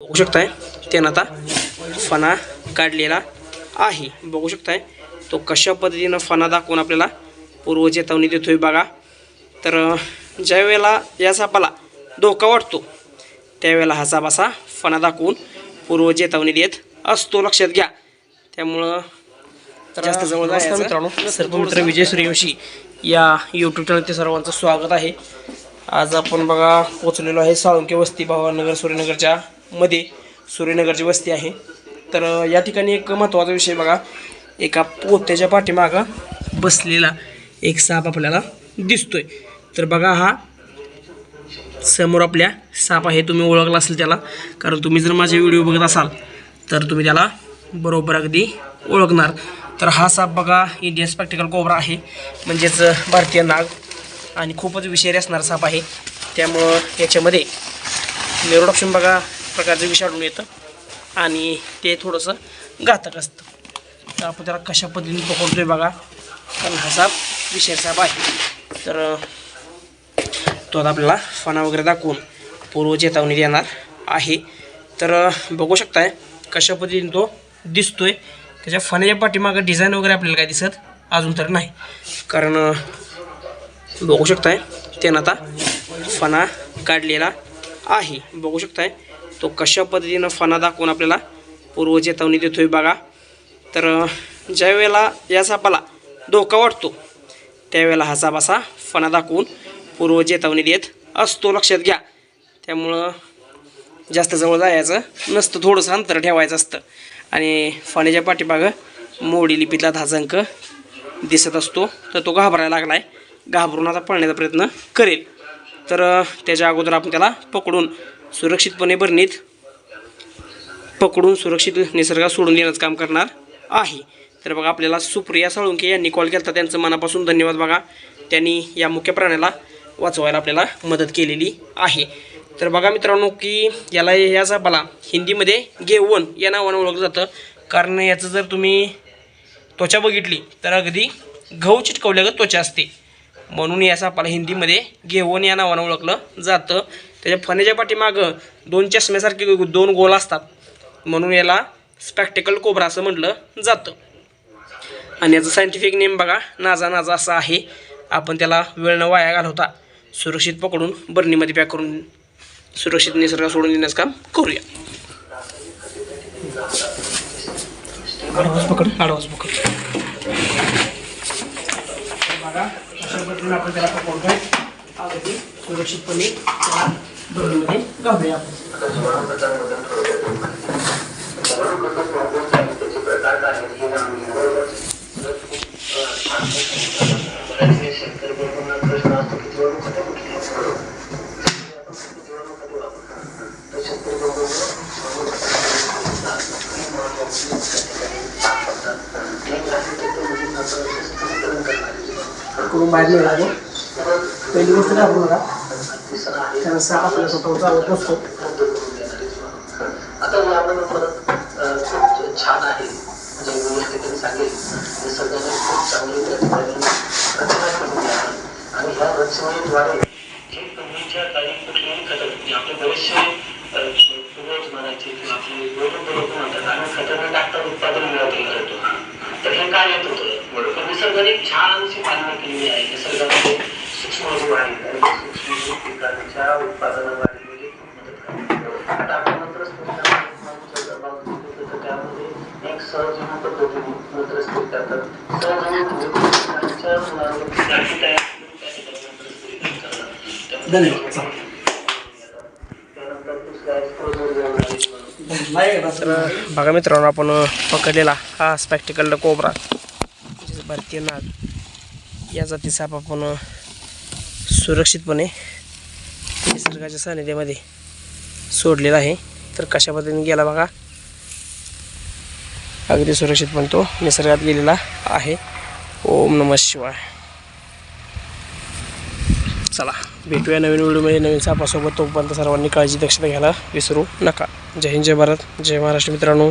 बघू शकताय त्यानं आता फणा काढलेला आहे। बघू शकताय तो कशा पद्धतीनं फणा दाखवून आपल्याला पूर्व चेतावणी देतोय बघा। तर ज्या वेळेला या सापाला धोका वाटतो त्यावेळेला हा साप असा फणा दाखवून पूर्व चेतावणी देत असतो, लक्षात घ्या। त्यामुळं जास्त जवळ जायचं मित्रांनो। सर्पमित्र विजय सूर्यवंशी या यूट्यूब चॅनलचे सर्वांचं स्वागत आहे। आज आपण बघा पोचलेलो आहे साळुंके वस्ती भावानगर सूर्यनगरच्या मध्ये सूर्यनगरची वस्ती आहे। तर या ठिकाणी एक महत्त्वाचा विषय बघा, एका पोत्याच्या पाठीमागं बसलेला एक साप आपल्याला दिसतोय। तर बघा हा समोर आपल्या साप आहे, तुम्ही ओळखला असेल त्याला, कारण तुम्ही जर माझे व्हिडिओ बघत असाल तर तुम्ही त्याला बरोबर अगदी ओळखणार। तर हा साप बघा इंडियन स्पेक्टिकल कोब्रा आहे, म्हणजेच भारतीय नाग, आणि खूपच विषारी असणारा साप आहे। त्यामुळं याच्यामध्ये नेरोटॉक्सिन बघा प्रकारचं विष आढळून येतं आणि ते थोडंसं घातक असतं। तर आपण त्याला कशा पद्धतीने पकडतोय बघा, कारण हा साप विषारी साप आहे। तर तो आता आपल्याला फणा वगैरे दाखवून पूर्व चेतावणी देणार आहे। तर बघू शकताय कशा पद्धतीने तो दिसतोय। त्याच्या फण्याच्या पाठीमागं डिझाईन वगैरे आपल्याला काय दिसत अजून तर नाही, कारण बघू शकताय त्यानं आता फणा काढलेला आहे। बघू शकताय तो कशा पद्धतीनं फणा दाखवून आपल्याला पूर्व चेतावणी देतोय बघा। तर ज्या वेळेला या सापाला धोका वाटतो त्यावेळेला हा साप असा फणा दाखवून पूर्व चेतावणी देत असतो, लक्षात घ्या। त्यामुळं जास्त जवळ जायचं नसतं, थोडंसं अंतर ठेवायचं असतं। आणि फण्याच्या पाठीमागं मोडी लिपीतला धाजांक दिसत असतो। तर तो घाबरायला लागलाय, घाबरून आता पळण्याचा प्रयत्न करेल। तर त्याच्या अगोदर आपण त्याला पकडून सुरक्षितपणे बरणीत सुरक्षित निसर्गात सोडून देण्याचं काम करणार आहे। तर बघा आपल्याला सुप्रिया साळुंके यांनी कॉल केला, त्यांचं मनापासून धन्यवाद बघा। त्यांनी या मुख्य प्राण्याला वाचवायला आपल्याला मदत केलेली आहे। तर बघा मित्रांनो की या सापाला हिंदीमध्ये घेऊन या नावानं ओळखलं जातं, कारण याचं जर तुम्ही त्वचा बघितली तर अगदी गहू चिटकवल्यागत त्वचा असते, म्हणून या सापाला हिंदीमध्ये घेऊन या नावानं ओळखलं जातं। त्याच्या फण्याच्या पाठीमागं दोन चष्म्यासारखे दोन गोल असतात, म्हणून याला स्पेक्टिकल कोब्रा असं म्हटलं जातं। आणि याचं सायंटिफिक नेम बघा नाजा असा आहे। आपण त्याला वेळ न वाया घालवता सुरक्षित पकडून बरणीमध्ये पॅक करून सुरक्षित निसर्गात सोडून देण्याचं काम करूया। आडवास पकड बघा अशा पद्धतीने आपण त्याला पकडतोय, अगदी सुरक्षितपणे त्याला बरणीमध्ये घालूया आपण। करून बाहेर नाही लागलो, पहिली गोष्ट घाबरू नका, कारण साप आपल्या स्वतःवर चालत नसतो। आता यामध्ये परत खूप छान आहे, जे व्यवस्थित सांगेल निसर्गाने खूप चांगली प्रतिभा केली आहे। आणि ह्या रचनेद्वारे जे पूर्वीच्या काही कुठलेही खतं आपले बरेचसे पूर्वज म्हणायचे किंवा आपले बरोबर म्हणतात आणि खतांना टाकतात उत्पादन मिळवता येतो। तर हे काय येत होतं, निसर्गाने छानशी पालना केलेली आहे। निसर्गामध्ये सूक्ष्मजीव आहेत आणि सूक्ष्मजीव पिकांच्या उत्पादनामध्ये खूप मदत करतात। आता आपण नंतर त्यामध्ये एक सहजीवी पद्धतीने नंतर करतात। तर बघा मित्रांनो आपण पकडलेला हा स्पेक्टिकल कोब्रा भारतीय नाग या जाती साप आपण सुरक्षितपणे निसर्गाच्या सानिध्यामध्ये सोडलेला आहे। तर कशा पद्धतीने गेला बघा, अगदी सुरक्षितपणे तो निसर्गात गेलेला आहे। ओम नमः शिवाय। चला भेटूया नवीन व्हिडिओमध्ये नवीन सापासोबत, तोपर्यंत सर्वांनी काळजी दक्षता घ्यायला विसरू नका। जय हिंद, जय भारत, जय महाराष्ट्र मित्रांनो।